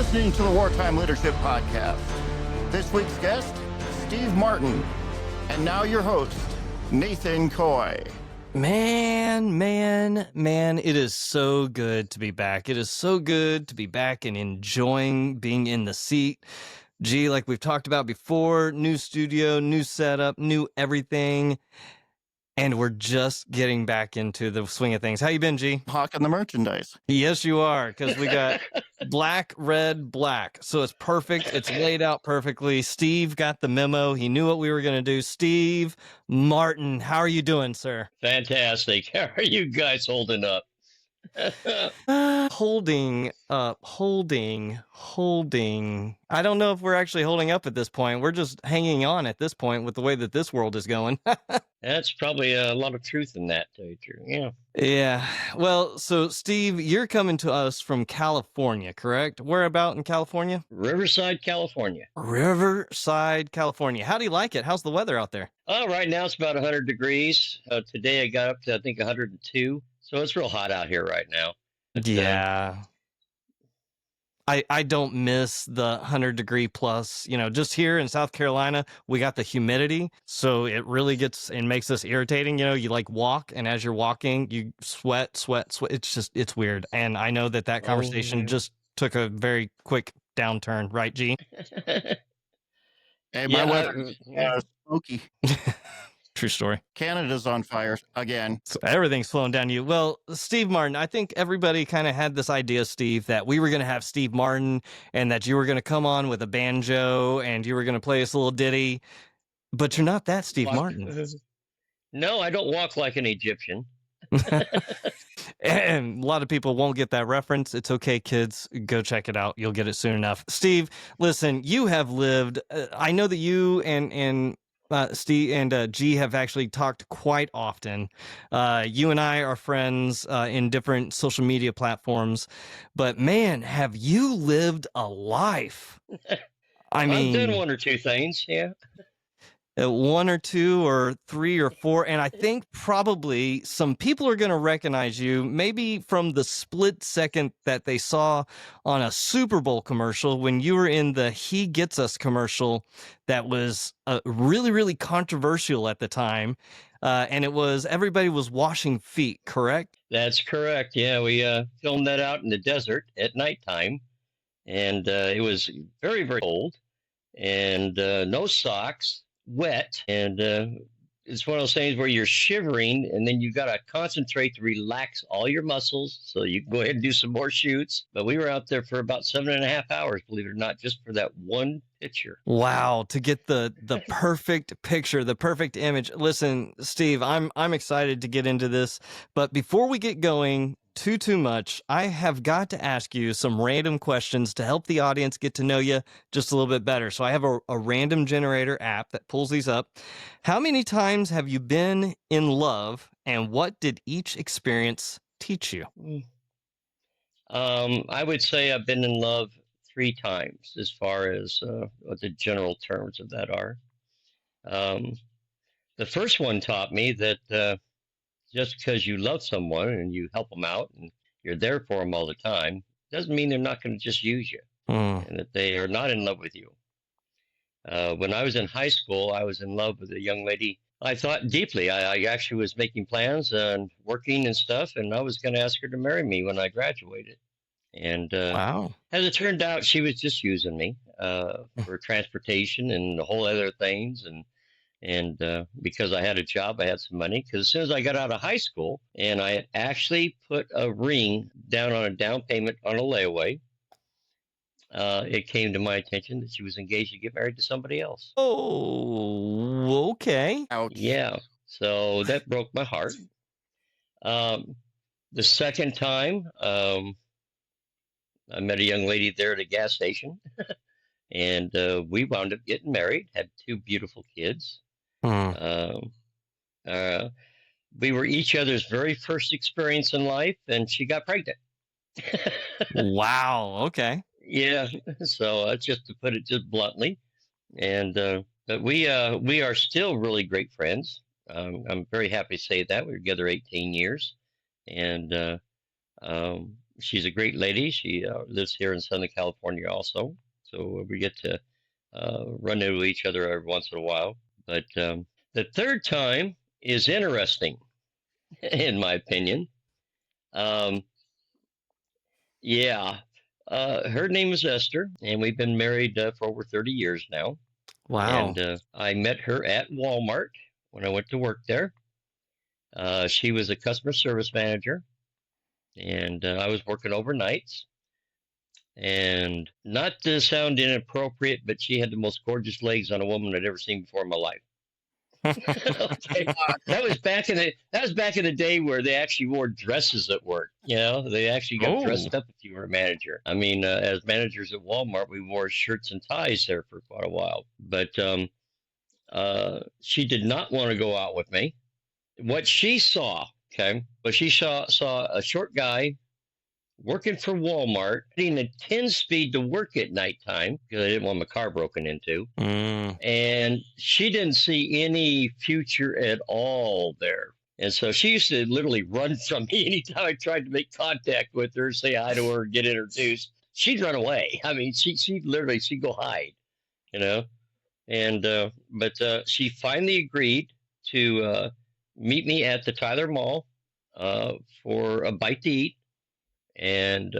listening to the Wartime Leadership Podcast. This week's guest, Steve Martin. And now your host, Nathan Coy. Man, it is so good to be back. It is so good to be back and enjoying being in the seat. Gee, like we've talked about before, new studio, new setup, new everything. And we're just getting back into the swing of things. How you been, G? Hawking the merchandise. Yes, you are, because we got black, red, black. So it's perfect. It's laid out perfectly. Steve got the memo. He knew what we were going to do. Steve Martin, how are you doing, sir? Fantastic. How are you guys holding up? Holding. I don't know if we're actually holding up at this point. We're just hanging on at this point with the way that this world is going. That's probably a lot of truth in that, to tell you the truth. Yeah. Yeah. Well, so Steve, you're coming to us from California, correct? Where about in California? Riverside, California. Riverside, California. How do you like it? How's the weather out there? Right now it's about 100 degrees. Today I got up to, I think, 102. So it's real hot out here right now. Yeah. I don't miss the 100-degree plus. You know, just here in South Carolina, we got the humidity. So it really gets and makes us irritating. You know, you like walk, and as you're walking, you sweat. It's weird. And I know that conversation just took a very quick downturn, right, G? Hey, my weather is smoky. True story. Canada's on fire again. So everything's flowing down to you. Well, Steve Martin, I think everybody kind of had this idea, Steve, that we were going to have Steve Martin and that you were going to come on with a banjo and you were going to play us a little ditty, but you're not that Steve Martin. No, I don't walk like an Egyptian. And a lot of people won't get that reference. It's okay, kids. Go check it out. You'll get it soon enough. Steve, listen, you have lived. I know that you and Steve and G have actually talked quite often. You and I are friends in different social media platforms, but man, have you lived a life? I mean, I've done one or two things, yeah. One or two or three or four, and I think probably some people are going to recognize you maybe from the split second that they saw on a Super Bowl commercial when you were in the He Gets Us commercial that was really, really controversial at the time, and it was everybody was washing feet, correct? That's correct, yeah. We filmed that out in the desert at nighttime, and it was very, very cold, and no socks. Wet, and it's one of those things where you're shivering and then you got to concentrate to relax all your muscles so you can go ahead and do some more shoots. But we were out there for about 7.5 hours, believe it or not, just for that one picture. Wow, to get the perfect picture, the perfect image. Listen, Steve, I'm excited to get into this, but before we get going too much, I have got to ask you some random questions to help the audience get to know you just a little bit better. So I have a random generator app that pulls these up. How many times have you been in love, and what did each experience teach you? I would say I've been in love 3 times, as far as what the general terms of that are. The first one taught me that just because you love someone and you help them out and you're there for them all the time doesn't mean they're not going to just use you and that they are not in love with you. When I was in high school, I was in love with a young lady. I thought deeply. I actually was making plans and working and stuff, and I was going to ask her to marry me when I graduated. And Wow. As it turned out, she was just using me for transportation and a whole other things. And because I had a job, I had some money. Because as soon as I got out of high school, and I had actually put a ring down on a down payment on a layaway, it came to my attention that she was engaged to get married to somebody else. Oh, okay. Ouch. Yeah, so that broke my heart. The second time, I met a young lady there at a gas station, and we wound up getting married, had 2 beautiful kids. We were each other's very first experience in life, and she got pregnant. Wow. Okay. Yeah, so just to put it just bluntly, and but we are still really great friends. I'm very happy to say that we were together 18 years, and she's a great lady. She lives here in Southern California also. So we get to run into each other every once in a while. But the third time is interesting, in my opinion. Yeah. Her name is Esther, and we've been married for over 30 years now. Wow. And I met her at Walmart when I went to work there. She was a customer service manager, and I was working overnights. And not to sound inappropriate, but she had the most gorgeous legs on a woman I'd ever seen before in my life. Okay. That was back in the day where they actually wore dresses at work. You know, they actually got dressed up if you were a manager. I mean, as managers at Walmart, we wore shirts and ties there for quite a while. But she did not want to go out with me. What she saw, but she saw a short guy working for Walmart, getting a 10-speed to work at nighttime because I didn't want my car broken into. And she didn't see any future at all there. And so she used to literally run from me anytime I tried to make contact with her, say hi to her, get introduced. She'd run away. I mean, she'd go hide, you know. And but she finally agreed to meet me at the Tyler Mall for a bite to eat. And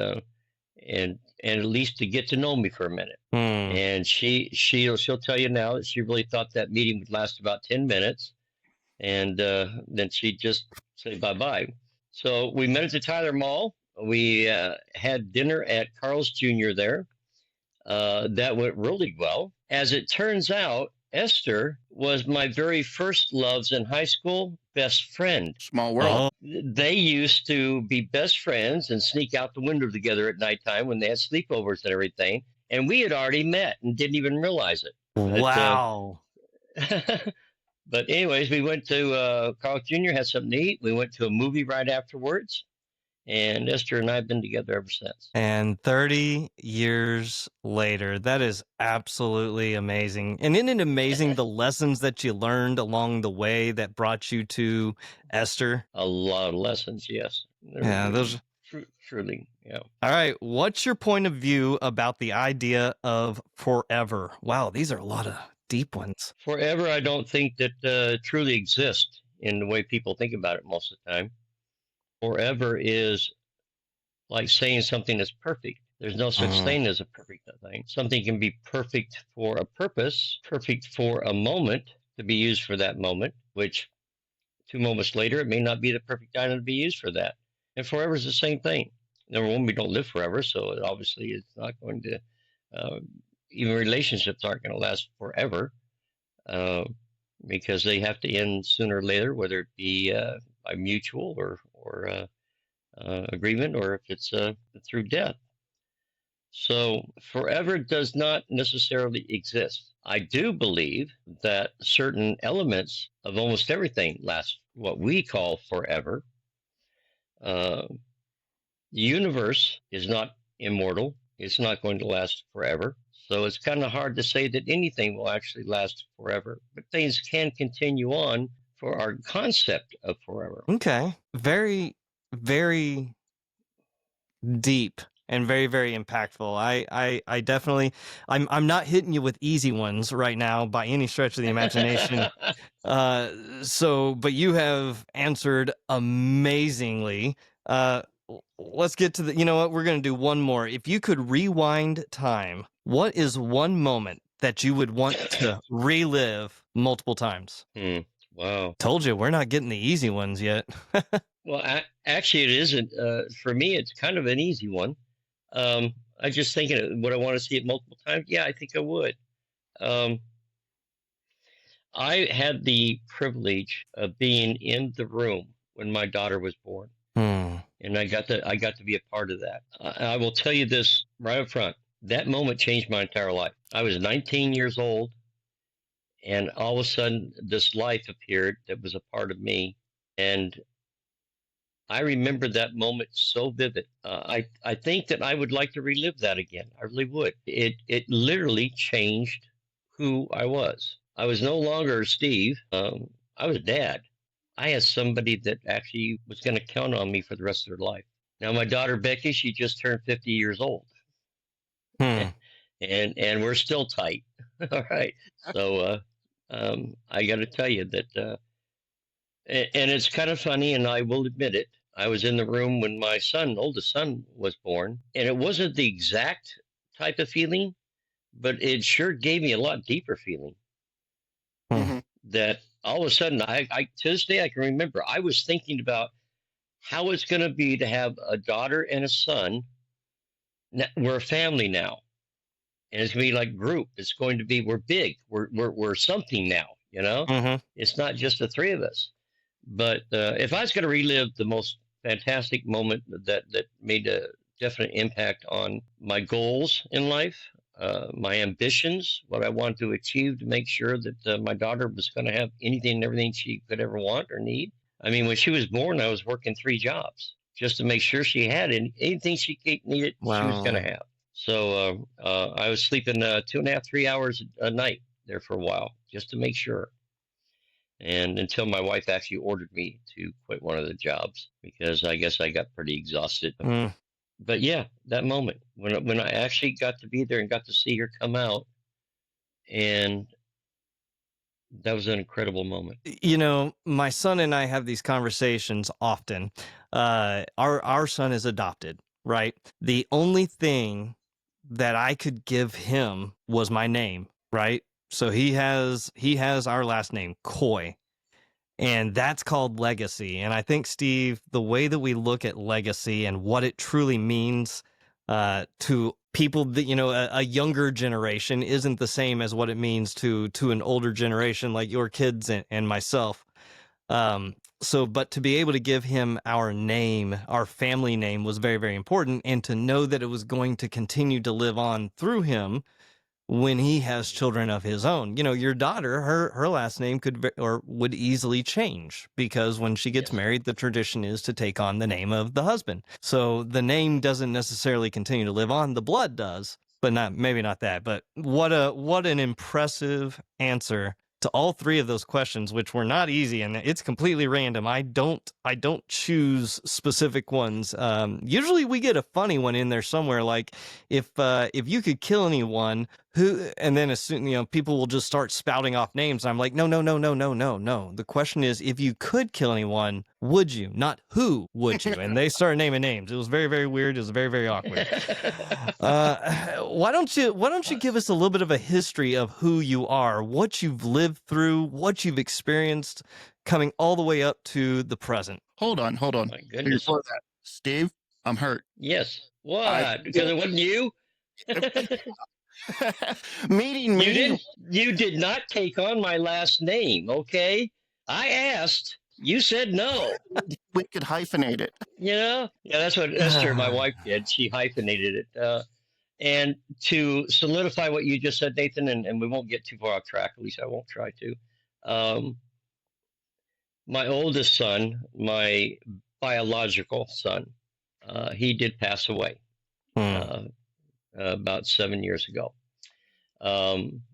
at least to get to know me for a minute. And she'll tell you now that she really thought that meeting would last about 10 minutes, and then she'd just say bye-bye. So we met at the Tyler Mall. We had dinner at Carl's Jr. there. That went really well. As it turns out, Esther was my very first love's in high school best friend. Small world. They used to be best friends and sneak out the window together at nighttime when they had sleepovers and everything. And we had already met and didn't even realize it. Wow. But anyways, we went to Carl Jr., had something to eat. We went to a movie right afterwards. And Esther and I have been together ever since. And 30 years later, that is absolutely amazing. And isn't it amazing the lessons that you learned along the way that brought you to Esther? A lot of lessons, yes. Yeah, those truly, yeah. All right, what's your point of view about the idea of forever? Wow, these are a lot of deep ones. Forever, I don't think that truly exists in the way people think about it most of the time. Forever is like saying something is perfect. There's no such thing as a perfect thing. Something can be perfect for a purpose, perfect for a moment to be used for that moment, which 2 moments later, it may not be the perfect item to be used for that. And forever is the same thing. Number one, we don't live forever, so obviously it's not going to, even relationships aren't going to last forever because they have to end sooner or later, whether it be by mutual or agreement, or if it's through death. So forever does not necessarily exist. I do believe that certain elements of almost everything last what we call forever. The universe is not immortal. It's not going to last forever. So it's kind of hard to say that anything will actually last forever. But things can continue on for our concept of forever. Okay. Very, very deep and very, very impactful. I definitely, I'm not hitting you with easy ones right now by any stretch of the imagination. But you have answered amazingly. Let's get to you know what, we're going to do one more. If you could rewind time, what is one moment that you would want to relive multiple times? Wow. Told you, we're not getting the easy ones yet. Well, actually, it isn't. For me, it's kind of an easy one. I just thinking, would I want to see it multiple times? Yeah, I think I would. I had the privilege of being in the room when my daughter was born, and I got to be a part of that. I will tell you this right up front. That moment changed my entire life. I was 19 years old, and all of a sudden, this life appeared that was a part of me, and I remember that moment so vivid. I think that I would like to relive that again. I really would. It literally changed who I was. I was no longer Steve. I was Dad. I had somebody that actually was going to count on me for the rest of their life. Now, my daughter Becky, she just turned 50 years old, and we're still tight. All right. So I got to tell you that, and it's kind of funny, and I will admit it. I was in the room when my oldest son, was born, and it wasn't the exact type of feeling, but it sure gave me a lot deeper feeling. That all of a sudden, I to this day I can remember I was thinking about how it's going to be to have a daughter and a son. We're a family now, and it's going to be like group. It's going to be, we're big. We're something now. You know, it's not just the three of us. But if I was going to relive the most fantastic moment that made a definite impact on my goals in life, my ambitions, what I wanted to achieve to make sure that my daughter was going to have anything and everything she could ever want or need. I mean, when she was born, I was working 3 jobs just to make sure she had anything she needed. Wow. She was going to have. So I was sleeping 2.5, 3 hours a night there for a while just to make sure. And until my wife actually ordered me to quit one of the jobs, because I guess I got pretty exhausted. But yeah, that moment when I actually got to be there and got to see her come out, and that was an incredible moment. You know, my son and I have these conversations often. Our son is adopted, right? The only thing that I could give him was my name, right? So he has our last name, Coy. And that's called legacy. And I think, Steve, the way that we look at legacy and what it truly means to people that, you know, a younger generation isn't the same as what it means to an older generation like your kids and myself. But to be able to give him our name, our family name, was very, very important. And to know that it was going to continue to live on through him when he has children of his own. You know, your daughter, her last name would easily change, because when she gets married, the tradition is to take on the name of the husband. So the name doesn't necessarily continue to live on. The blood does, but maybe not that. But what an impressive answer to all 3 of those questions, which were not easy, and it's completely random. I don't choose specific ones. Usually we get a funny one in there somewhere, like if you could kill anyone, who, and then assume, you know, people will just start spouting off names. And I'm like, no. The question is, if you could kill anyone, would you? Not who would you? And they started naming names. It was very, very weird. It was very, very awkward. Why don't you give us a little bit of a history of who you are, what you've lived through, what you've experienced, coming all the way up to the present? Hold on. My goodness. Before that, Steve, I'm hurt. Yes. What? Because it wasn't you? Meeting me. You did not take on my last name, okay? I asked. You said no. We could hyphenate it. You know? Yeah, that's what Esther, my wife, did. She hyphenated it. And to solidify what you just said, Nathan, and we won't get too far off track, at least I won't try to. My oldest son, my biological son, he did pass away about 7 years ago.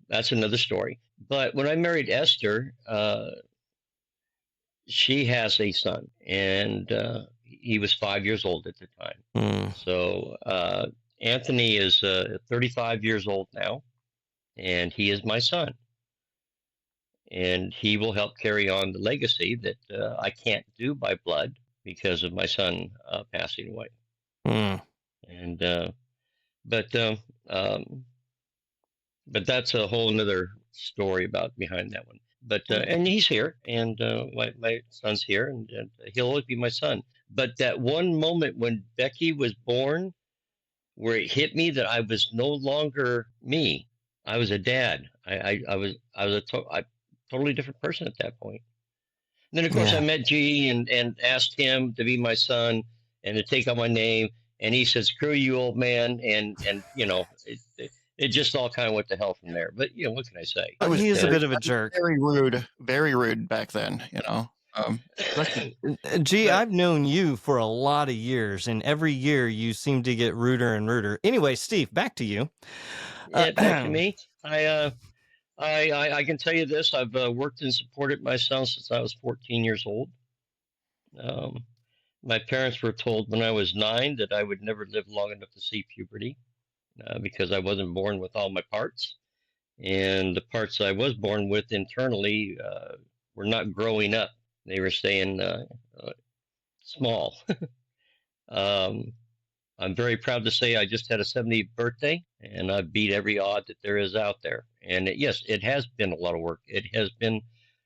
That's another story. But when I married Esther, she has a son, and he was 5 years old at the time. So Anthony is 35 years old now, and he is my son. And he will help carry on the legacy that I can't do by blood because of my son passing away. And but that's a whole nother story about behind that one. But and he's here, and my son's here, and he'll always be my son. But that one moment when Becky was born, where it hit me that I was no longer me. I was a dad. I was a totally different person at that point. And then, of course, I met G and asked him to be my son and to take on my name. And he said, "Screw you, old man." And you know, it just all kind of went to hell from there. But, you know, what can I say? He is a bit of a jerk. Very rude back then, you know. Gee, I've known you for a lot of years, and every year you seem to get ruder and ruder. Anyway, Steve, back to you. Back to me. I can tell you this. I've worked and supported my son since I was 14 years old. My parents were told when I was 9 that I would never live long enough to see puberty because I wasn't born with all my parts. And the parts I was born with internally were not growing up. They were staying small. I'm very proud to say I just had a 70th birthday, and I beat every odd that there is out there. And yes, it has been a lot of work. It has been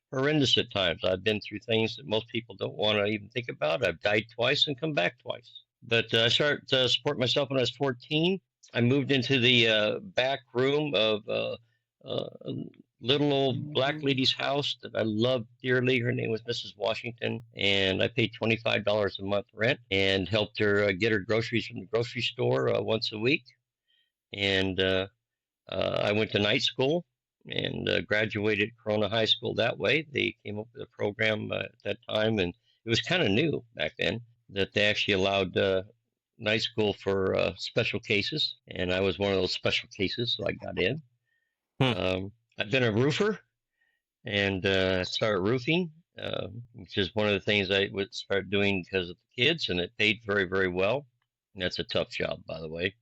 horrendous at times. I've been through things that most people don't want to even think about. I've died twice and come back twice. But I started to support myself when I was 14. I moved into the back room of a little old black lady's house that I loved dearly. Her name was Mrs. Washington, and I paid $25 a month rent and helped her get her groceries from the grocery store once a week. And I went to night school and graduated Corona High School that way. They came up with a program at that time, and it was kind of new back then that they actually allowed night school for special cases, and I was one of those special cases, so I got in. I've been a roofer, and started roofing, which is one of the things I would start doing because of the kids, and it paid very, very well. And that's a tough job, by the way.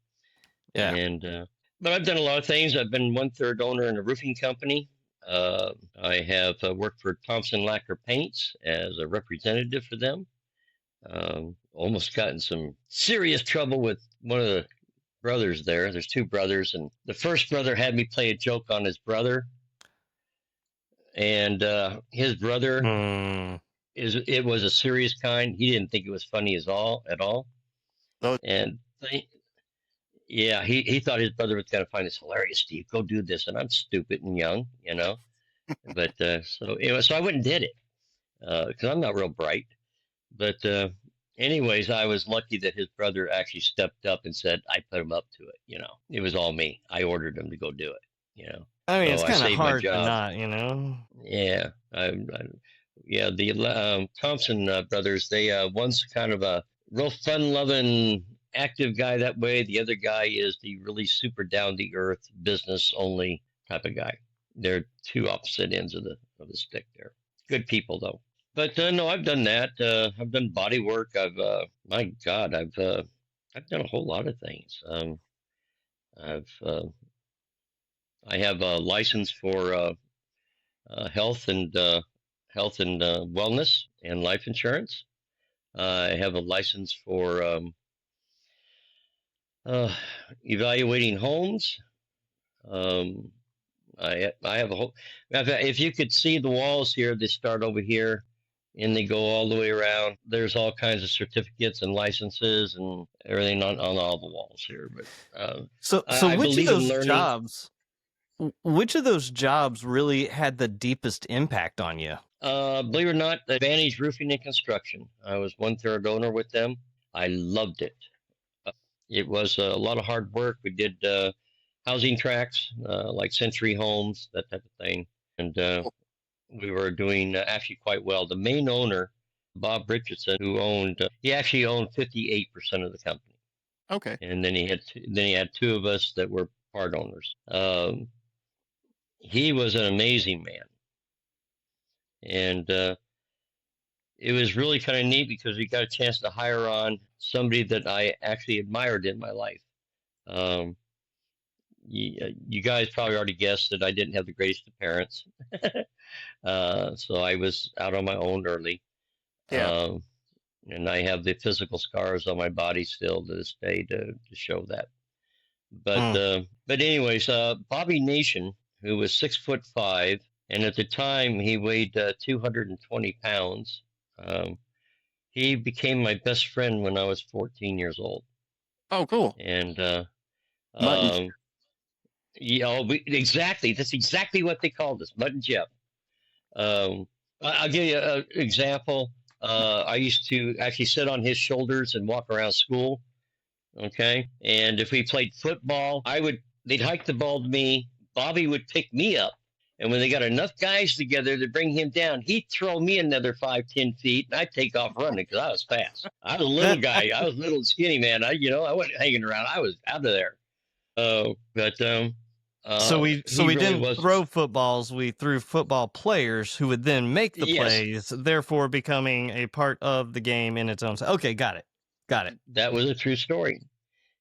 Yeah. And but I've done a lot of things. I've been 1/3 owner in a roofing company. I have worked for Thompson Lacquer Paints as a representative for them. Almost got in some serious trouble with one of the brothers there. There's 2 brothers, and the first brother had me play a joke on his brother, and his brother it was a serious kind. He didn't think it was funny at all. Oh. And yeah, he thought his brother was going to find this hilarious. Steve, go do this, and I'm stupid and young, you know. But so I went and did it because I'm not real bright. But anyways, I was lucky that his brother actually stepped up and said, I put him up to it. You know, it was all me. I ordered him to go do it. You know, I mean, so it's kind of hard to job. not, you know. Yeah, yeah. The Thompson brothers. They one's kind of a real fun-loving, active guy that way. The other guy is the really super down-to-earth, business-only type of guy. They're 2 opposite ends of the stick there. Good people though. But no, I've done that. I've done body work. My God, I've done a whole lot of things. I have a license for health and wellness and life insurance. I have a license for evaluating homes. I have a whole. If you could see the walls here, they start over here and they go all the way around. There's all kinds of certificates and licenses and everything on all the walls here. But so which of those jobs really had the deepest impact on you? Believe it or not, Advantage Roofing and Construction. I was 1/3 owner with them. I loved it. It was a lot of hard work. We did housing tracts, like Century Homes, that type of thing. And we were doing actually quite well. The main owner, Bob Richardson, he actually owned 58% of the company. Okay. And then he had 2 of us that were part owners. He was an amazing man. And it was really kind of neat because we got a chance to hire on somebody that I actually admired in my life. You guys probably already guessed that I didn't have the greatest of parents. So I was out on my own early. Yeah. And I have the physical scars on my body still to this day to show that. But anyways, Bobby Nation, who was 6'5", and at the time he weighed 220 pounds. He became my best friend when I was 14 years old. Oh, cool. And exactly. That's exactly what they called us, Mutt and Jeff. I'll give you an example. I used to actually sit on his shoulders and walk around school. Okay. And if we played football, they'd hike the ball to me. Bobby would pick me up. And when they got enough guys together to bring him down, he'd throw me another 5-10 feet, and I'd take off running because I was fast. I was a little guy. I was a little skinny man. I wasn't hanging around. I was out of there. But So we really didn't throw footballs. We threw football players who would then make the plays, therefore becoming a part of the game in its own. Okay, got it. That was a true story.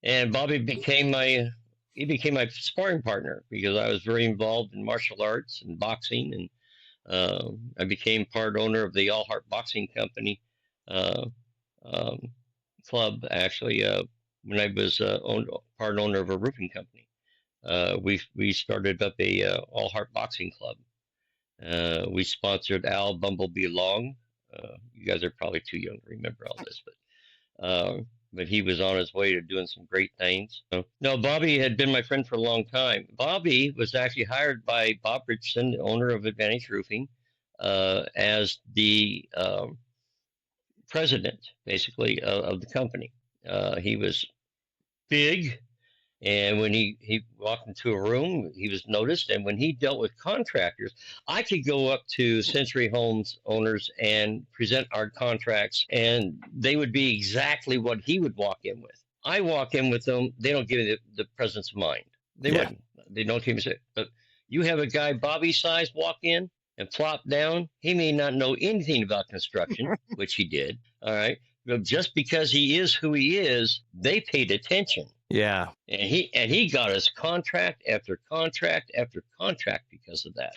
And Bobby became my sparring partner because I was very involved in martial arts and boxing, and I became part owner of the All Heart Boxing Company club. Actually, when I was part owner of a roofing company, we started up a All Heart Boxing Club. We sponsored Al Bumblebee Long. You guys are probably too young to remember all this, but he was on his way to doing some great things. No, Bobby had been my friend for a long time. Bobby was actually hired by Bob Richardson, the owner of Advantage Roofing, as the president, basically, of the company. He was big, and when he walked into a room, he was noticed. And when he dealt with contractors, I could go up to Century Homes owners and present our contracts, and they would be exactly what he would walk in with. I walk in with them, they don't give me the presence of mind. They wouldn't. They don't give me shit. But you have a guy Bobby size walk in and plop down. He may not know anything about construction, which he did. All right. But just because he is who he is, they paid attention. Yeah. And he got us contract after contract after contract because of that.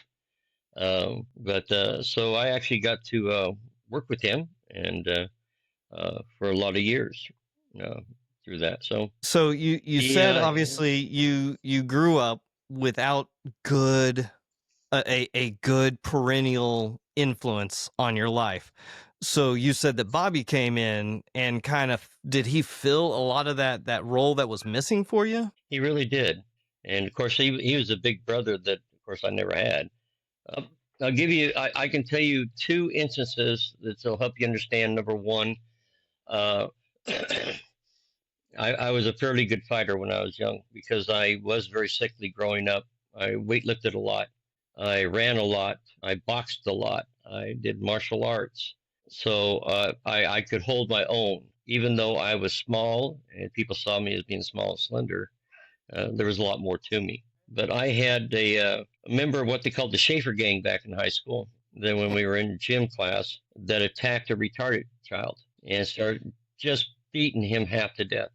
So I actually got to work with him and for a lot of years through that. So you said obviously you grew up without a good perennial influence on your life. So you said that Bobby came in and kind of, did he fill a lot of that role that was missing for you? He really did. And of course, he was a big brother that, of course, I never had. I'll give you, I can tell you two instances that will help you understand. Number one, I was a fairly good fighter when I was young because I was very sickly growing up. I weightlifted a lot. I ran a lot. I boxed a lot. I did martial arts. So I could hold my own, even though I was small and people saw me as being small and slender. There was a lot more to me. But I had a member of what they called the Schaefer gang back in high school. Then when we were in gym class, that attacked a retarded child and started just beating him half to death.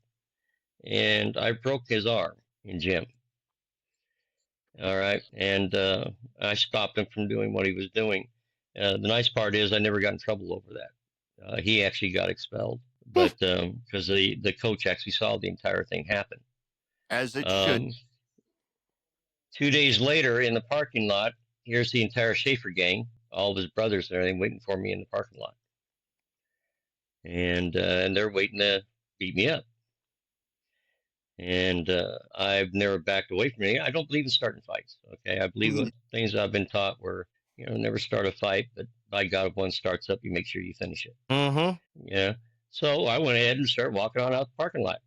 And I broke his arm in gym. All right. And I stopped him from doing what he was doing. The nice part is I never got in trouble over that. He actually got expelled, but because the coach actually saw the entire thing happen. As it should. 2 days later in the parking lot, here's the entire Schaefer gang, all of his brothers and everything waiting for me in the parking lot. And they're waiting to beat me up. And I've never backed away from it. I don't believe in starting fights. Okay. I believe in things I've been taught were, never start a fight, but by God, if one starts up, you make sure you finish it. Mm-hmm. Yeah. So I went ahead and started walking on out the parking lot.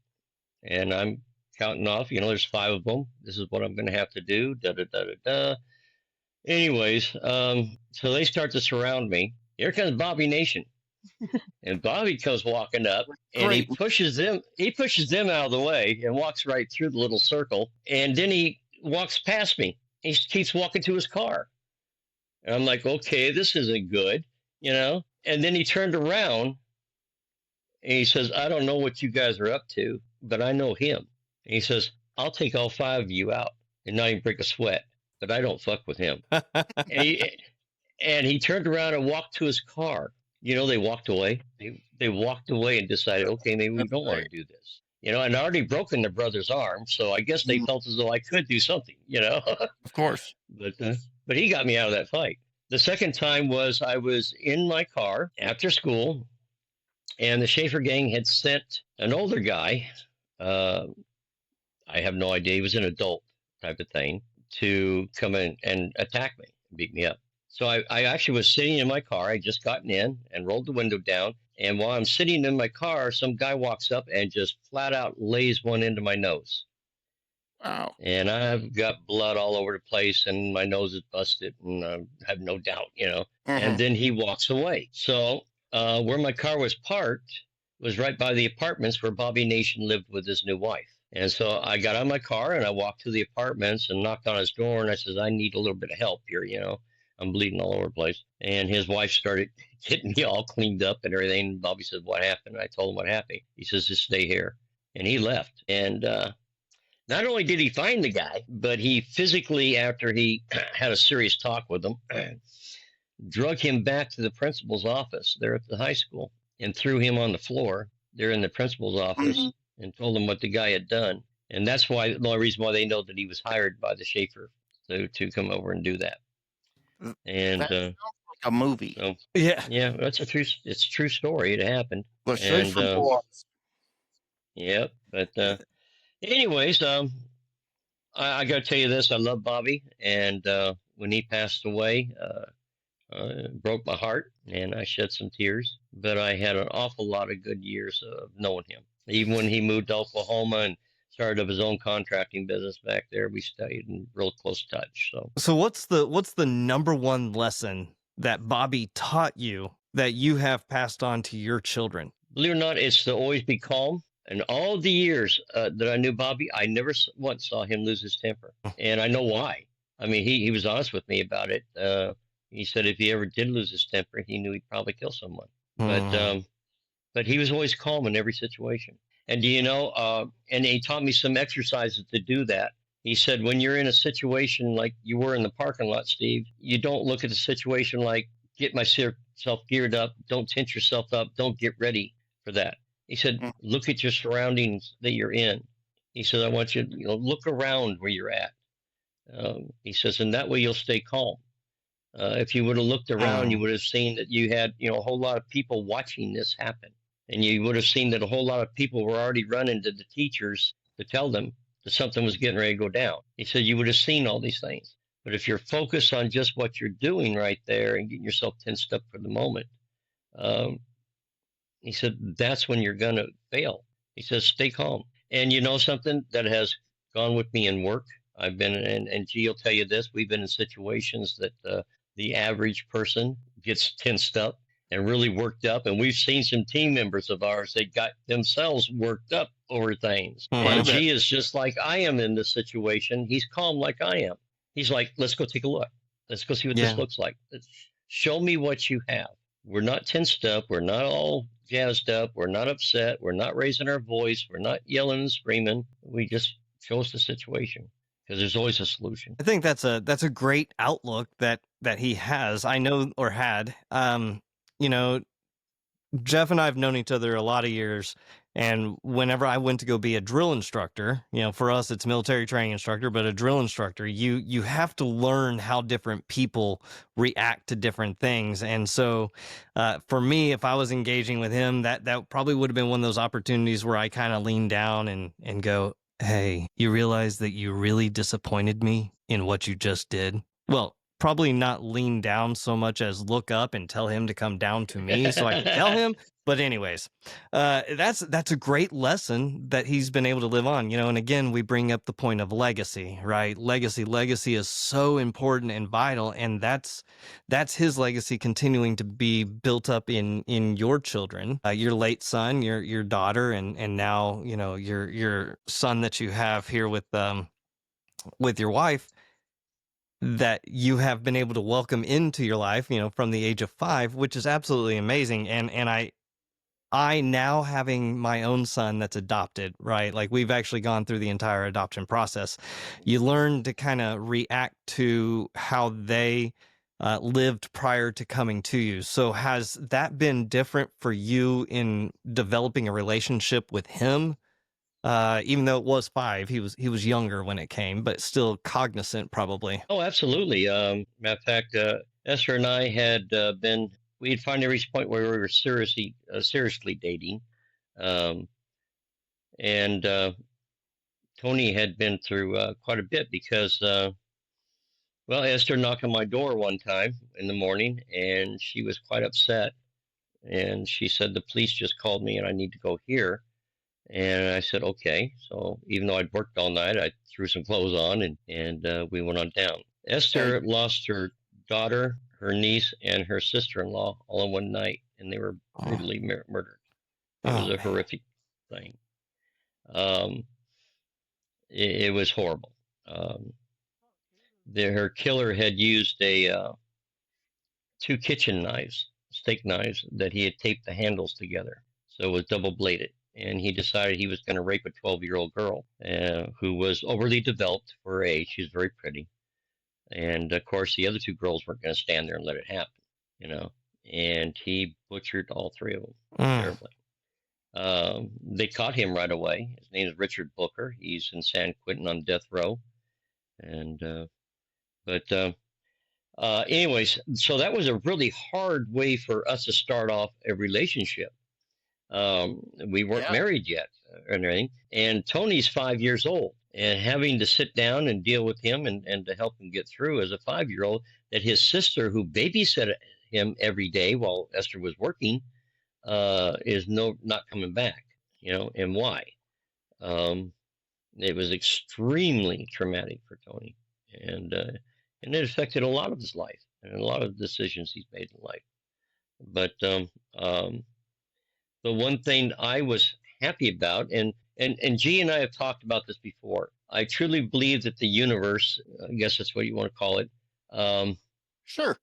And I'm counting off, there's 5 of them. This is what I'm going to have to do. Anyways, so they start to surround me. Here comes Bobby Nation. And Bobby comes walking up and he pushes them out of the way and walks right through the little circle. And then he walks past me. He keeps walking to his car. And I'm like, okay, this isn't good, And then he turned around and he says, I don't know what you guys are up to, but I know him. And he says, I'll take all 5 of you out and not even break a sweat, but I don't fuck with him. and he turned around and walked to his car. They walked away. They walked away and decided, okay, maybe we don't want to do this. I'd already broken their brother's arm, so I guess they felt as though I could do something, Of course. But he got me out of that fight. The second time was I was in my car after school, and the Schaefer gang had sent an older guy, I have no idea, he was an adult type of thing, to come in and attack me, beat me up. So I actually was sitting in my car. I just gotten in and rolled the window down. And while I'm sitting in my car, some guy walks up and just flat out lays one into my nose. Wow. And I've got blood all over the place and my nose is busted and I have no doubt, And then he walks away. So where my car was parked was right by the apartments where Bobby Nation lived with his new wife. And so I got out of my car and I walked to the apartments and knocked on his door. And I says, I need a little bit of help here. I'm bleeding all over the place. And his wife started getting me all cleaned up and everything. And Bobby said, what happened? And I told him what happened. He says, just stay here. And he left. And not only did he find the guy, but he physically, after he had a serious talk with him, drug him back to the principal's office there at the high school and threw him on the floor there in the principal's office and told him what the guy had done. And that's why the only reason why they know that he was hired by the Schaefer to come over and do that. And that sounds like a movie. So, Yeah, it's a true story. It happened. The Schaefer boys. Yep. But anyways, I got to tell you this. I love Bobby, and when he passed away, it broke my heart, and I shed some tears. But I had an awful lot of good years of knowing him. Even when he moved to Oklahoma and started up his own contracting business back there, we stayed in real close touch. So what's the number one lesson that Bobby taught you that you have passed on to your children? Believe it or not, it's to always be calm. And all the years that I knew Bobby, I never once saw him lose his temper. And I know why. I mean, he was honest with me about it. He said if he ever did lose his temper, he knew he'd probably kill someone. But he was always calm in every situation. And and he taught me some exercises to do that. He said, when you're in a situation like you were in the parking lot, Steve, you don't look at the situation like, get myself geared up, don't tense yourself up, don't get ready for that. He said, look at your surroundings that you're in. He said, I want you to look around where you're at. He says, and that way you'll stay calm. If you would have looked around, you would have seen that you had a whole lot of people watching this happen. And you would have seen that a whole lot of people were already running to the teachers to tell them that something was getting ready to go down. He said, you would have seen all these things. But if you're focused on just what you're doing right there and getting yourself tensed up for the moment, he said, that's when you're going to fail. He says, stay calm. And you know something that has gone with me in work? I've been, and G will tell you this, we've been in situations that the average person gets tensed up and really worked up. And we've seen some team members of ours that got themselves worked up over things. And G is just like I am in this situation. He's calm like I am. He's like, let's go take a look. Let's go see what this looks like. Show me what you have. We're not tensed up. We're not all jazzed up. We're not upset. We're not raising our voice. We're not yelling and screaming. We just show us the situation, because there's always a solution. I think that's a great outlook that he has. I know, or had. Jeff and I have known each other a lot of years, and whenever I went to go be a drill instructor, for us it's military training instructor, but a drill instructor, you have to learn how different people react to different things. And so for me, if I was engaging with him, that probably would have been one of those opportunities where I kind of lean down and go, hey, you realize that you really disappointed me in what you just did? Well, probably not lean down so much as look up and tell him to come down to me so I can tell him. But anyways, that's a great lesson that he's been able to live on, and again, we bring up the point of legacy, right? Legacy is so important and vital. And that's his legacy continuing to be built up in your children, your late son, your daughter, and now, your son that you have here with your wife, that you have been able to welcome into your life, from the age of 5, which is absolutely amazing. And I now, having my own son that's adopted, right? Like, we've actually gone through the entire adoption process. You learn to kind of react to how they lived prior to coming to you. So has that been different for you in developing a relationship with him? Even though it was 5, he was younger when it came, but still cognizant, probably. Oh, absolutely. Matter of fact, Esther and I had we had finally reached a point where we were seriously dating, and Tony had been through quite a bit because, Esther knocked on my door one time in the morning, and she was quite upset, and she said, the police just called me, and I need to go here. And I said, okay. So even though I'd worked all night, I threw some clothes on and we went on down. Esther lost her daughter, her niece, and her sister-in-law all in one night, and they were brutally murdered. It was a horrific thing. it was horrible. Her killer had used two kitchen knives, steak knives, that he had taped the handles together, so it was double bladed. And he decided he was going to rape a 12-year-old girl who was overly developed for her age. She was very pretty. And of course, the other two girls weren't going to stand there and let it happen, you know. And he butchered all three of them terribly. They caught him right away. His name is Richard Booker. He's in San Quentin on death row. And anyways, so that was a really hard way for us to start off a relationship. We weren't married yet or anything. And Tony's 5 years old, and having to sit down and deal with him and to help him get through as a 5-year-old, that his sister, who babysat him every day while Esther was working, is not coming back, you know, and why? It was extremely traumatic for Tony, and it affected a lot of his life and a lot of decisions he's made in life. But the one thing I was happy about, and G and I have talked about this before, I truly believe that the universe, I guess that's what you want to call it, Sure.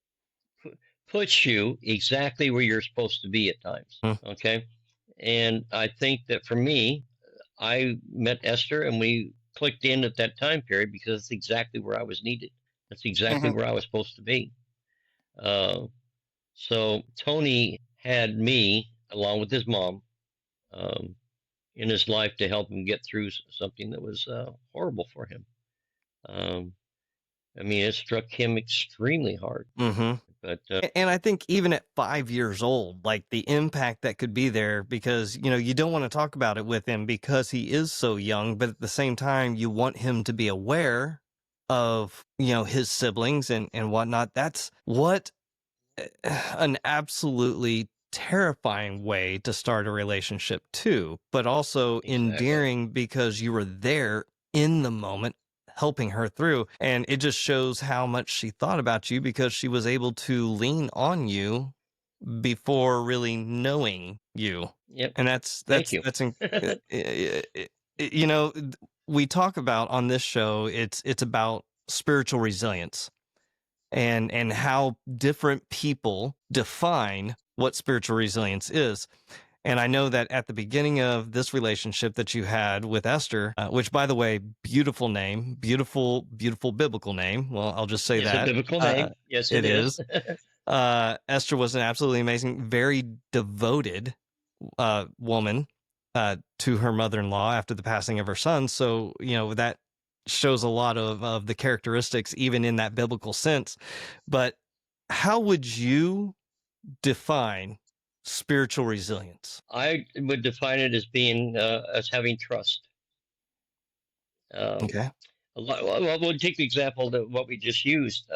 puts you exactly where you're supposed to be at times. Okay. And I think that for me, I met Esther and we clicked in at that time period because it's exactly where I was needed. That's exactly where I was supposed to be. So Tony had me, along with his mom, in his life to help him get through something that was horrible for him. I mean, it struck him extremely hard. But and I think even at 5 years old, like the impact that could be there, because, you know, you don't want to talk about it with him because he is so young, but at the same time, you want him to be aware of, you know, his siblings and whatnot. That's what an absolutely terrifying way to start a relationship too, but also endearing because you were there in the moment helping her through. And it just shows how much she thought about you because she was able to lean on you before really knowing you. Yep. And that's you. you know, we talk about on this show, it's about spiritual resilience and how different people define what spiritual resilience is. And I know that at the beginning of this relationship that you had with Esther, which, by the way, beautiful name, beautiful biblical name. Well, I'll just say that. It's a biblical name. Yes, it is. Esther was an absolutely amazing, very devoted woman to her mother-in-law after the passing of her son. So, you know, that shows a lot of the characteristics, even in that biblical sense. But how would you define spiritual resilience? I would define it as being as having trust. Okay. Well, we'll take the example that what we just used.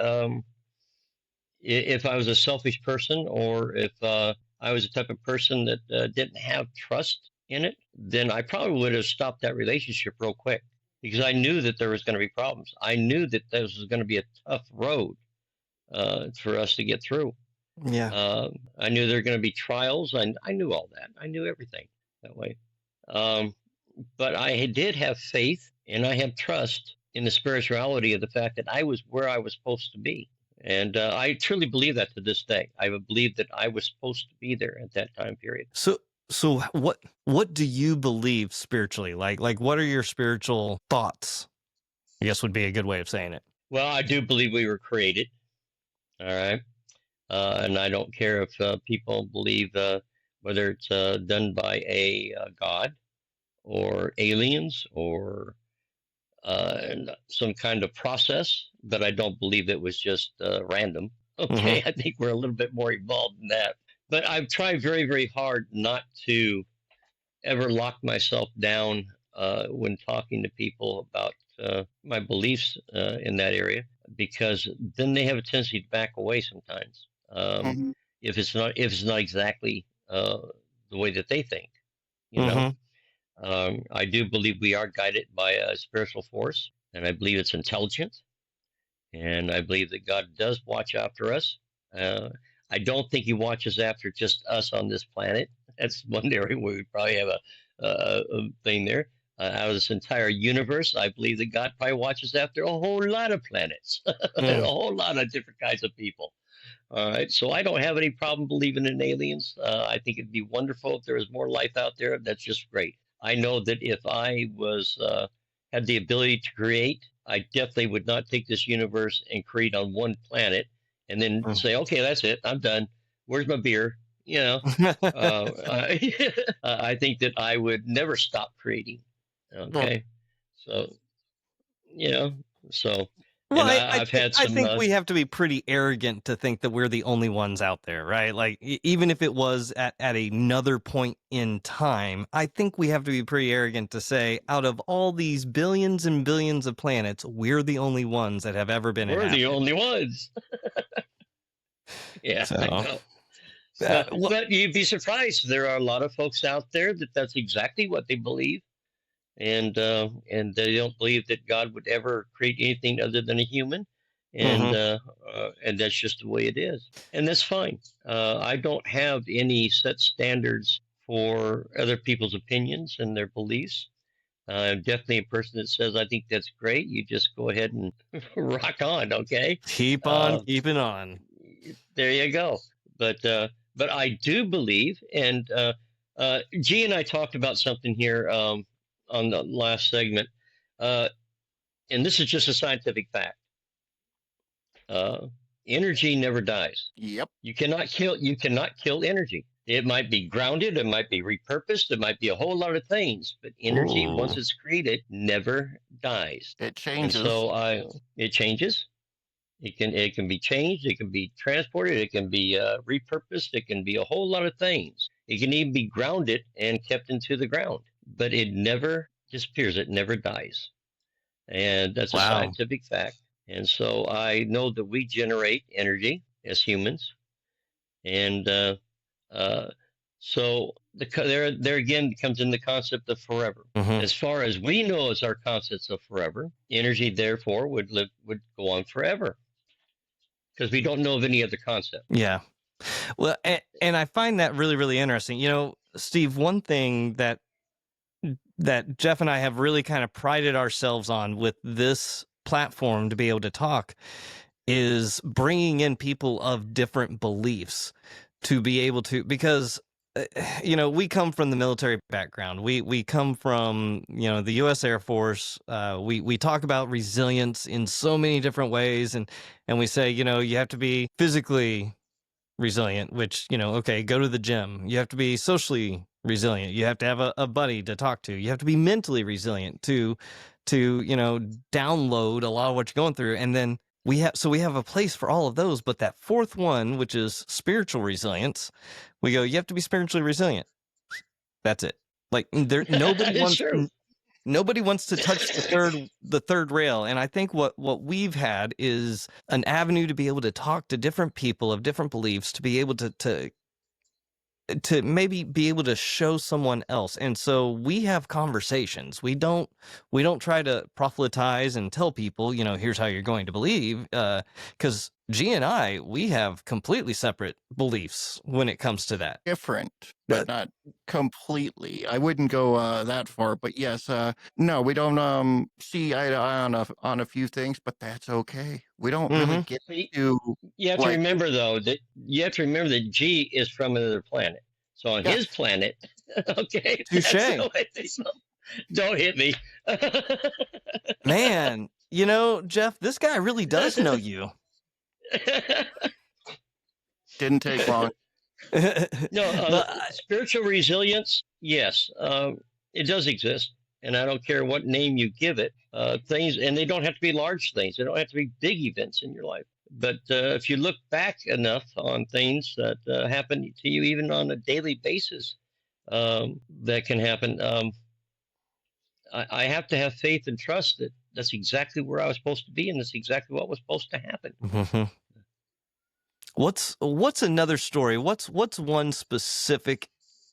If I was a selfish person, or if I was the type of person that didn't have trust in it, then I probably would have stopped that relationship real quick, because I knew that there was going to be problems. I knew that this was going to be a tough road for us to get through. Yeah. I knew there were going to be trials, and I knew all that. I knew everything that way. But I did have faith, and I had trust in the spirituality of the fact that I was where I was supposed to be. And I truly believe that to this day. I believe that I was supposed to be there at that time period. So what do you believe spiritually? Like what are your spiritual thoughts? I guess would be a good way of saying it. Well, I do believe we were created. All right. And I don't care if people believe whether it's done by a God or aliens or some kind of process, but I don't believe it was just random. Okay, I think we're a little bit more involved in that. But I've tried very, very hard not to ever lock myself down when talking to people about my beliefs in that area, because then they have a tendency to back away sometimes. If it's not exactly the way that they think, you know. I do believe we are guided by a spiritual force, and I believe it's intelligent, and I believe that God does watch after us. I don't think He watches after just us on this planet. That's one area where we probably have a thing there. out of this entire universe. I believe that God probably watches after a whole lot of planets, and a whole lot of different kinds of people. All right, so I don't have any problem believing in aliens. I think it'd be wonderful if there was more life out there. That's just great. I know that if I was had the ability to create, I definitely would not take this universe and create on one planet and then say, okay, that's it, I'm done. Where's my beer? You know, I think that I would never stop creating. Okay, so you know, so. Well, And I've had some. I think we have to be pretty arrogant to think that we're the only ones out there, right? Like, even if it was at another point in time, I think we have to be pretty arrogant to say, out of all these billions and billions of planets, we're the only ones that have ever been inhabited. We're the only ones. Yeah, So, I know. But you'd be surprised. There are a lot of folks out there that's exactly what they believe. And they don't believe that God would ever create anything other than a human, and that's just the way it is, and that's fine. I don't have any set standards for other people's opinions and their beliefs. I'm definitely a person that says, I think that's great. You just go ahead and rock on, okay? Keep on keeping on. There you go. But I do believe, and G and I talked about something here. On the last segment, and this is just a scientific fact. Energy never dies. Yep. You cannot kill energy. It might be grounded, it might be repurposed, it might be a whole lot of things, but energy, once it's created, never dies. It changes. And so it changes. It can be changed, it can be transported, it can be repurposed, it can be a whole lot of things. It can even be grounded and kept into the ground. But it never disappears. It never dies. And that's a scientific fact. And so I know that we generate energy as humans. And so there again comes in the concept of forever. As far as we know as our concepts of forever, energy therefore would go on forever. Because we don't know of any other concept. Yeah. Well, and I find that really, really interesting. You know, Steve, one thing that Jeff and I have really kind of prided ourselves on with this platform to be able to talk is bringing in people of different beliefs to be able to, because, you know, we come from the military background. We come from, you know, the U.S. Air Force. We talk about resilience in so many different ways. And we say, you know, you have to be physically resilient, which, you know, okay, go to the gym. You have to be socially resilient. You have to have a buddy to talk to. You have to be mentally resilient to you know, download a lot of what you're going through. And then we have a place for all of those. But that fourth one, which is spiritual resilience, we go, you have to be spiritually resilient. That's it. Like nobody wants to touch the third rail. And I think what we've had is an avenue to be able to talk to different people of different beliefs, to be able to maybe be able to show someone else. And so we have conversations. We don't try to proselytize and tell people, you know, here's how you're going to believe, because G and I, we have completely separate beliefs when it comes to that. Different, but not completely. I wouldn't go that far, but yes, no, we don't see eye to eye on a few things, but that's okay. We don't really get to. You have to remember though that G is from another planet. So on his planet, okay, touche. Don't hit me, man. You know, Jeff, this guy really does know you. Didn't take long. No, spiritual resilience, yes, it does exist, and I don't care what name you give it. Things, and they don't have to be large things. They don't have to be big events in your life. But if you look back enough on things that happen to you, even on a daily basis, that can happen. I have to have faith and trust that that's exactly where I was supposed to be, and that's exactly what was supposed to happen. What's another story? What's one specific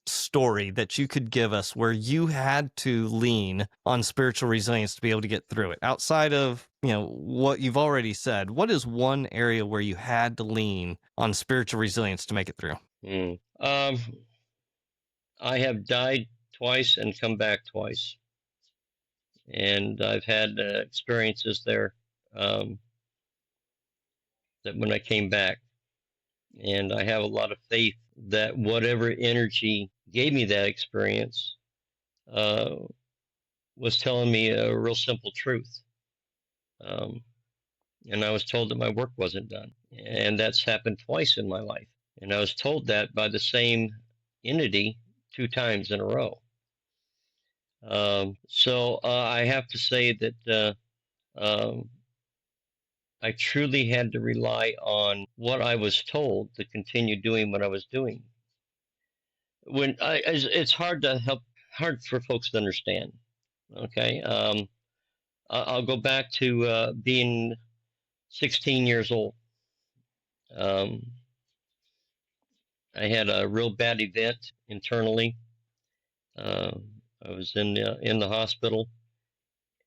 story that you could give us where you had to lean on spiritual resilience to be able to get through it? Outside of, you know, what you've already said, what is one area where you had to lean on spiritual resilience to make it through? I have died twice and come back twice. And I've had experiences there that when I came back, and I have a lot of faith that whatever energy gave me that experience was telling me a real simple truth. And I was told that my work wasn't done. And that's happened twice in my life. And I was told that by the same entity 2 times in a row. So I have to say that I truly had to rely on what I was told to continue doing what I was doing. It's hard for folks to understand. Okay, I'll go back to being 16 years old. I had a real bad event internally. I was in the hospital,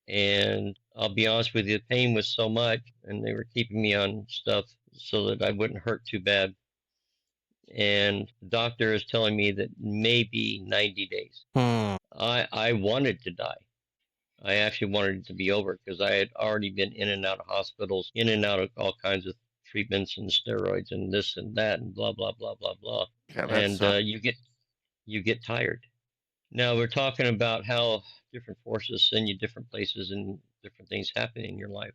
and I'll be honest with you, the pain was so much, and they were keeping me on stuff so that I wouldn't hurt too bad. And the doctor is telling me that maybe 90 days. I wanted to die. I actually wanted it to be over because I had already been in and out of hospitals, in and out of all kinds of treatments and steroids and this and that and blah blah blah blah blah. Yeah, and you get tired. Now we're talking about how different forces send you different places and different things happen in your life.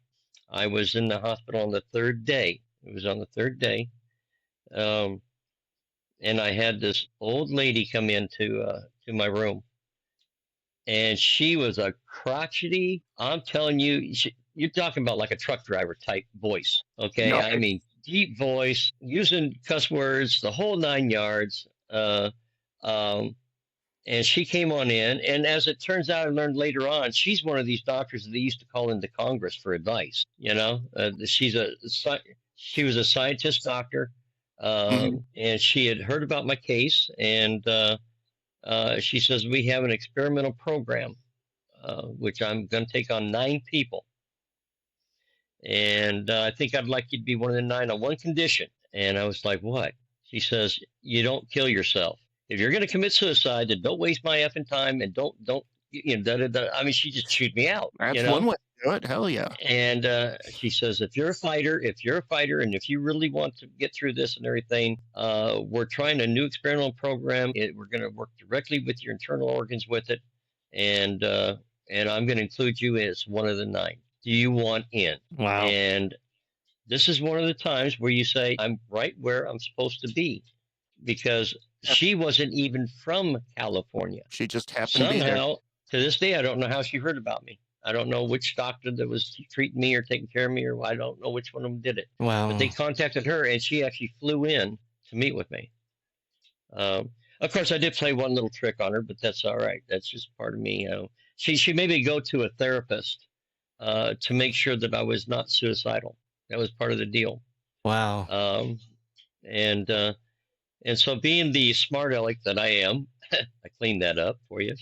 I was in the hospital on the 3rd day. It was on the 3rd day, and I had this old lady come into to my room. And she was a crotchety, I'm telling you, you're talking about like a truck driver type voice, okay? No. I mean, deep voice, using cuss words, the whole 9 yards. And she came on in, and as it turns out, I learned later on, she's one of these doctors that they used to call into Congress for advice. You know, she was a scientist doctor, and she had heard about my case, and she says, we have an experimental program, which I'm going to take on 9 people. And I think I'd like you to be one of the 9 on one condition. And I was like, what? She says, you don't kill yourself. If you're going to commit suicide, then don't waste my effing time and don't, I mean, she just chewed me out. That's one way to do it. Hell yeah. And she says, if you're a fighter, and if you really want to get through this and everything, we're trying a new experimental program. We're going to work directly with your internal organs with it. And I'm going to include you as one of the 9. Do you want in? Wow. And this is one of the times where you say, I'm right where I'm supposed to be, because she wasn't even from California. She just happened to be there. Somehow, to this day, I don't know how she heard about me. I don't know which doctor that was treating me or taking care of me, or I don't know which one of them did it. Wow. But they contacted her, and she actually flew in to meet with me. Of course, I did play one little trick on her, but that's all right. That's just part of me. She made me go to a therapist to make sure that I was not suicidal. That was part of the deal. Wow. And so, being the smart aleck that I am, I cleaned that up for you.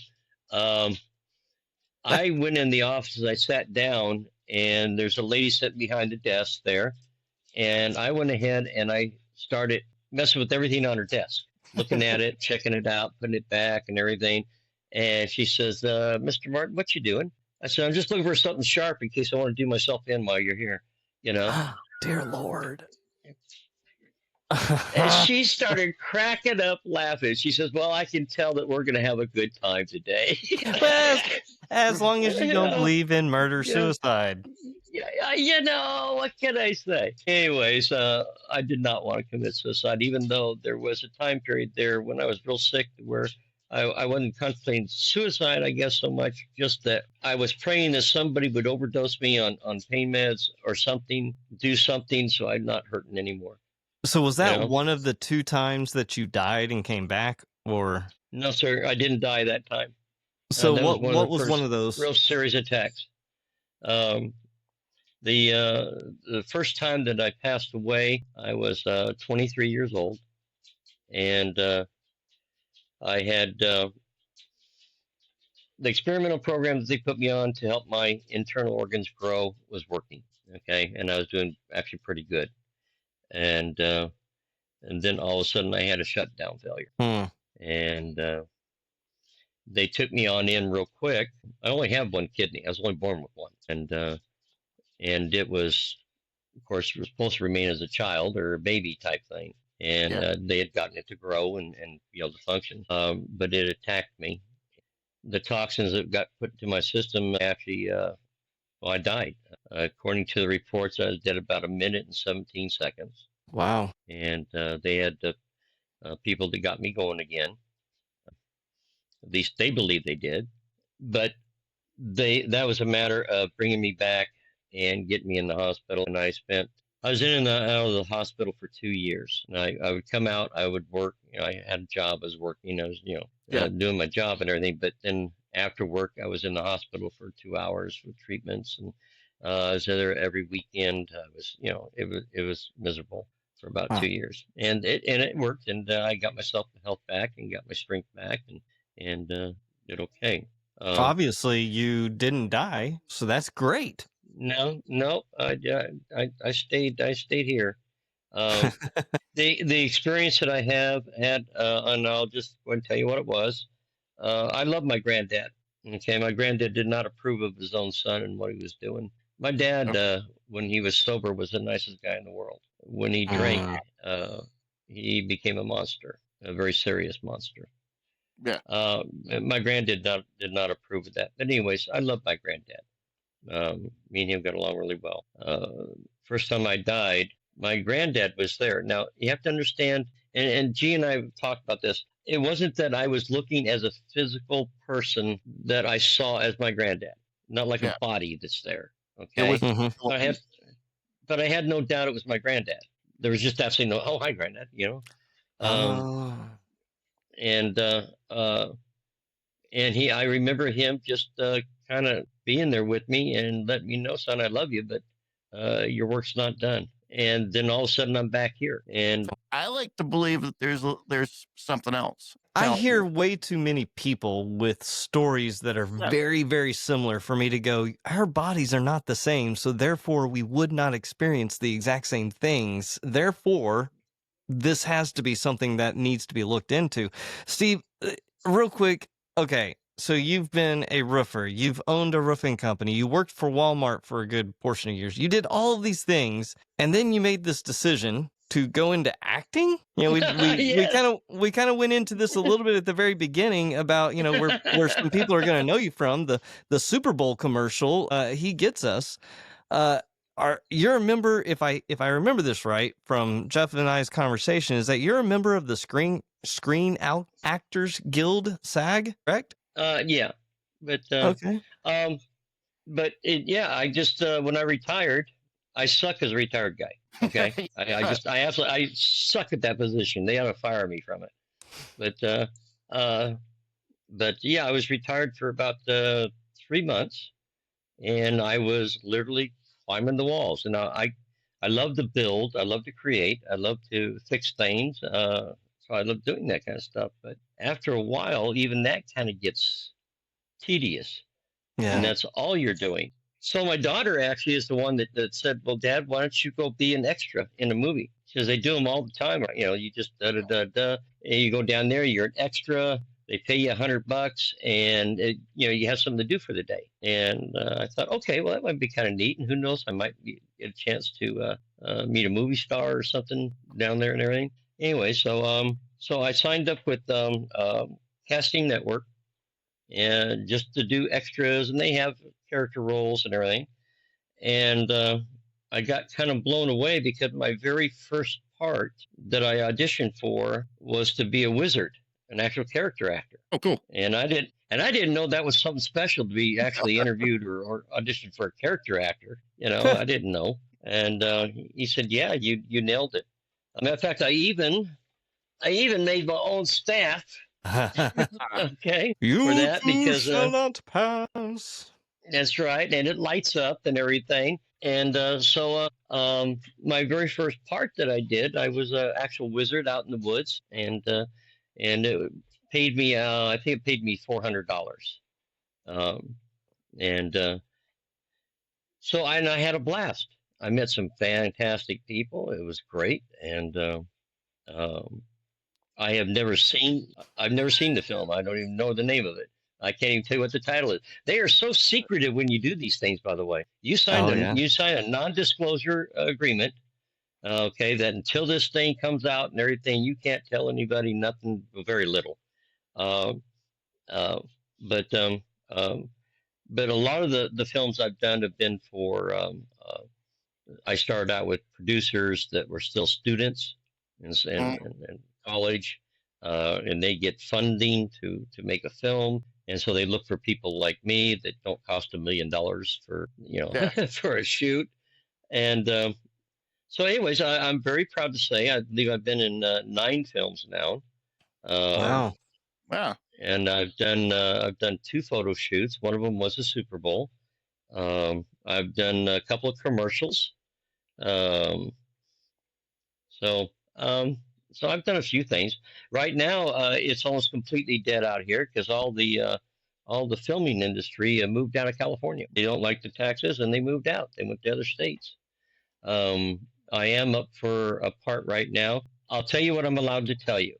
I went in the office, I sat down, and there's a lady sitting behind the desk there. And I went ahead and I started messing with everything on her desk, looking at it, checking it out, putting it back and everything. And she says, Mr. Martin, what you doing? I said, I'm just looking for something sharp in case I want to do myself in while you're here, you know? Dear Lord. And she started cracking up laughing. She says, well, I can tell that we're going to have a good time today. Well, as long as you don't believe in murder, suicide. You know, what can I say? Anyways, I did not want to commit suicide, even though there was a time period there when I was real sick where I wasn't contemplating suicide, I guess, so much, just that I was praying that somebody would overdose me on pain meds or something, do something so I'm not hurting anymore. So was that one of the 2 times that you died and came back, or? No, sir, I didn't die that time. So what was one of those? Real serious attacks. The first time that I passed away, I was 23 years old, and I had the experimental program that they put me on to help my internal organs grow was working. Okay, and I was doing actually pretty good. And then all of a sudden I had a shutdown failure. And they took me on in real quick. I only have one kidney. I was only born with one, and it was, of course, it was supposed to remain as a child or a baby type thing. And they had gotten it to grow and be able to function, but it attacked me. The toxins that got put into my system actually, I died. According to the reports, I was dead about 1 minute and 17 seconds. Wow. And they had people that got me going again. At least they believe they did. But that was a matter of bringing me back and getting me in the hospital. And I was in and out of the hospital for 2 years. And I would come out, I would work. I had a job, I was working, I was, doing my job and everything. But then after work, I was in the hospital for 2 hours for treatments. And I was there every weekend. I was, it was miserable for about 2 years. And it worked. And I got myself the health back and got my strength back and did okay. Obviously, you didn't die, so that's great. No, I stayed here. The experience that I have had, and I'll just go and tell you what it was. I love my granddad. Okay, my granddad did not approve of his own son and what he was doing. My dad, when he was sober, was the nicest guy in the world. When he drank, he became a monster, a very serious monster. Yeah. My granddad did not approve of that. But anyways, I love my granddad. Me and him got along really well. First time I died, my granddad was there. Now, you have to understand, and G and I have talked about this, it wasn't that I was looking as a physical person that I saw as my granddad, not like a body that's there. Okay? But I had no doubt it was my granddad. There was just absolutely no, hi, granddad, And I remember him just kind of being there with me and letting me know, son, I love you, but your work's not done. And then all of a sudden I'm back here. And I like to believe that there's something else. I hear way too many people with stories that are very, very similar for me to go, our bodies are not the same, so therefore we would not experience the exact same things. Therefore, this has to be something that needs to be looked into. Steve, real quick, okay, so you've been a roofer. You've owned a roofing company. You worked for Walmart for a good portion of years. You did all of these things, and then you made this decision to go into acting. We kind of went into this a little bit at the very beginning about where some people are going to know you from. The Super Bowl commercial. He Gets Us. You're a member, if I remember this right from Jeff and I's conversation, is that you're a member of the Screen Actors Guild, SAG, correct? Yeah, but okay. But I just when I retired, I suck as a retired guy. Okay, I suck at that position. They ought to fire me from it. But I was retired for about 3 months, and I was literally climbing the walls. And I love to build. I love to create. I love to fix things. So I love doing that kind of stuff. But after a while, even that kind of gets tedious. Yeah. And that's all you're doing. So my daughter actually is the one that said, well, Dad, why don't you go be an extra in a movie? She says, they do them all the time. You just and you go down there, you're an extra. They pay you $100 and you have something to do for the day. And I thought, okay, well, that might be kind of neat. And who knows, I might get a chance to meet a movie star or something down there and everything. Anyway, so I signed up with Casting Network and just to do extras, and they have character roles and everything. And I got kind of blown away because my very first part that I auditioned for was to be a wizard, an actual character actor. Oh, cool. And I didn't know that was something special to be actually interviewed or auditioned for a character actor. I didn't know. And he said, yeah, you nailed it. As a matter of fact, I even made my own staff. Okay. You for that because shall not pass. That's right, and it lights up and everything. And so my very first part that I did, I was an actual wizard out in the woods, and it paid me. I think it paid me $400. So I had a blast. I met some fantastic people. It was great, and I've never seen the film. I don't even know the name of it. I can't even tell you what the title is. They are so secretive when you do these things, by the way. You sign a non-disclosure agreement, okay, that until this thing comes out and everything, you can't tell anybody nothing, very little. Uh, uh, but but a lot of the films I've done have been for. I started out with producers that were still students in college, and they get funding to make a film, and so they look for people like me that don't cost $1 million for for a shoot, and so anyways, I'm very proud to say I believe I've been in 9 films now. Wow. And I've done 2 photo shoots. One of them was a Super Bowl. I've done a couple of commercials. So I've done a few things. Right now, it's almost completely dead out here because all the filming industry moved out of California. They don't like the taxes, and they moved out. They went to other states. I am up for a part right now. I'll tell you what I'm allowed to tell you.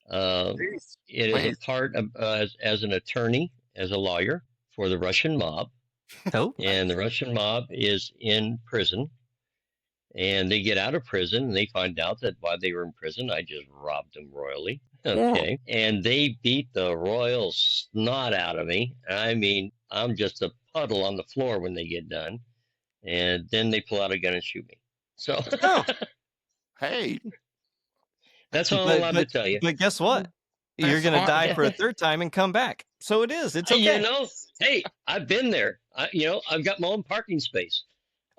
It is a part of, as an attorney, as a lawyer for the Russian mob. Oh. And the Russian mob is in prison. And they get out of prison and they find out that while they were in prison, I just robbed them royally. Okay. Yeah. And they beat the royal snot out of me. I mean, I'm just a puddle on the floor when they get done. And then they pull out a gun and shoot me. So, hey. That's all I'm allowed to tell you. But guess what? You're going to die for a third time and come back. So it is. It's okay. Hey, I've been there. I've got my own parking space.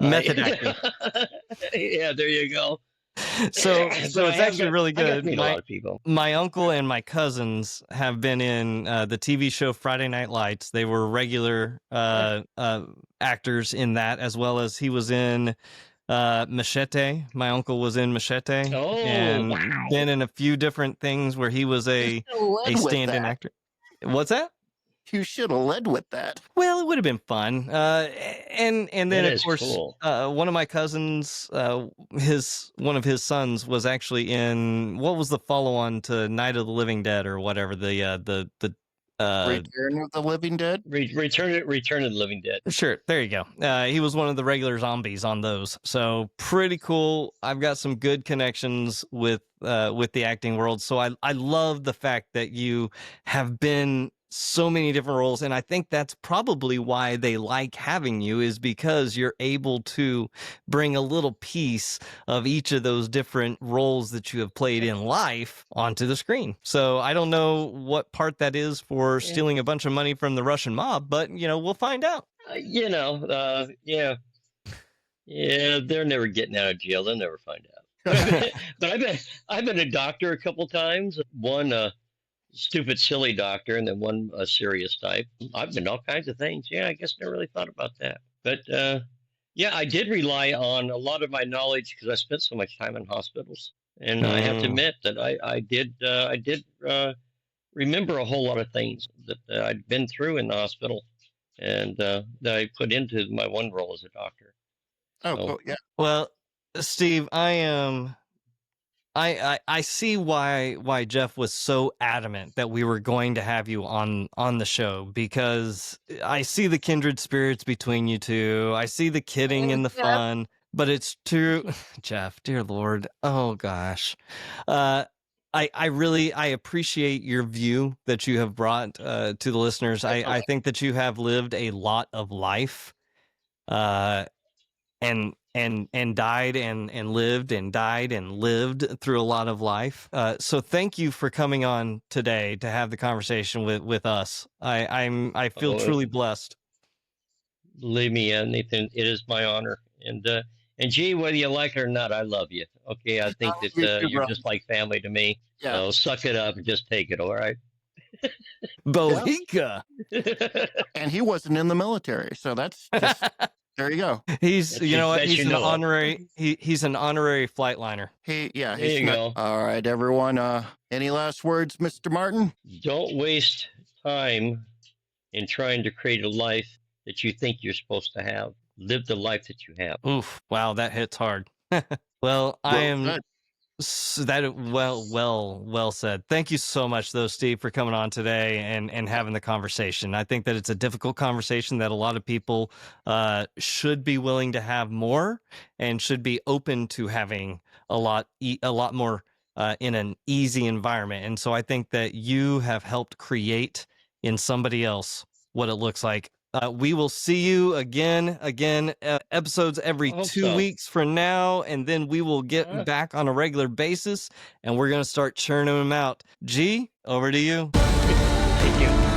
Method acting. Yeah, there you go. So it's actually really good. A lot of people. My uncle and my cousins have been in the TV show Friday Night Lights. They were regular actors in that, as well as he was in Machete. My uncle was in Machete. Oh, and wow. Been in a few different things where he was a stand-in actor. What's that? You should have led with that. Well, it would have been fun. And then of course, cool. One of my cousins, one of his sons was actually in, what was the follow-on to Night of the Living Dead or whatever, the Return of the Living Dead? Return of the Living Dead. Sure, there you go. He was one of the regular zombies on those. So pretty cool. I've got some good connections with the acting world. So I love the fact that you have been so many different roles, and I think that's probably why they like having you, is because you're able to bring a little piece of each of those different roles that you have played in life onto the screen. So I don't know what part that is for stealing a bunch of money from the Russian mob, but we'll find out. Yeah, they're never getting out of jail. They'll never find out. But I've been a doctor a couple times. One stupid, silly doctor, and then one serious type. I've been all kinds of things. Yeah, I guess I never really thought about that. But I did rely on a lot of my knowledge because I spent so much time in hospitals, and I have to admit that I did remember a whole lot of things that I'd been through in the hospital, and that I put into my one role as a doctor. Oh, so, yeah. Well, Steve, I see why Jeff was so adamant that we were going to have you on the show, because I see the kindred spirits between you two. I see the kidding and the fun, but it's true. Jeff, dear Lord. Oh gosh. I appreciate your view that you have brought to the listeners. I think that you have lived a lot of life, and died and lived and died and lived through a lot of life. So thank you for coming on today to have the conversation with us. I feel truly blessed. Believe me, Nathan, it is my honor. And gee, whether you like it or not, I love you. Okay, I think that you're just like family to me. Yeah. So suck it up and just take it, all right? Bohica. And he wasn't in the military, so that's just... There you go. He's an honorary. He's an honorary flightliner. There you go. All right, everyone. Any last words, Mr. Martin? Don't waste time in trying to create a life that you think you're supposed to have. Live the life that you have. Oof! Wow, that hits hard. Well, I am. Well said. Thank you so much, though, Steve, for coming on today and having the conversation. I think that it's a difficult conversation that a lot of people should be willing to have more and should be open to having a lot more in an easy environment. And so I think that you have helped create in somebody else what it looks like. We will see you again, episodes every 2 weeks from now, and then we will get back on a regular basis, and we're going to start churning them out. G, over to you. Thank you.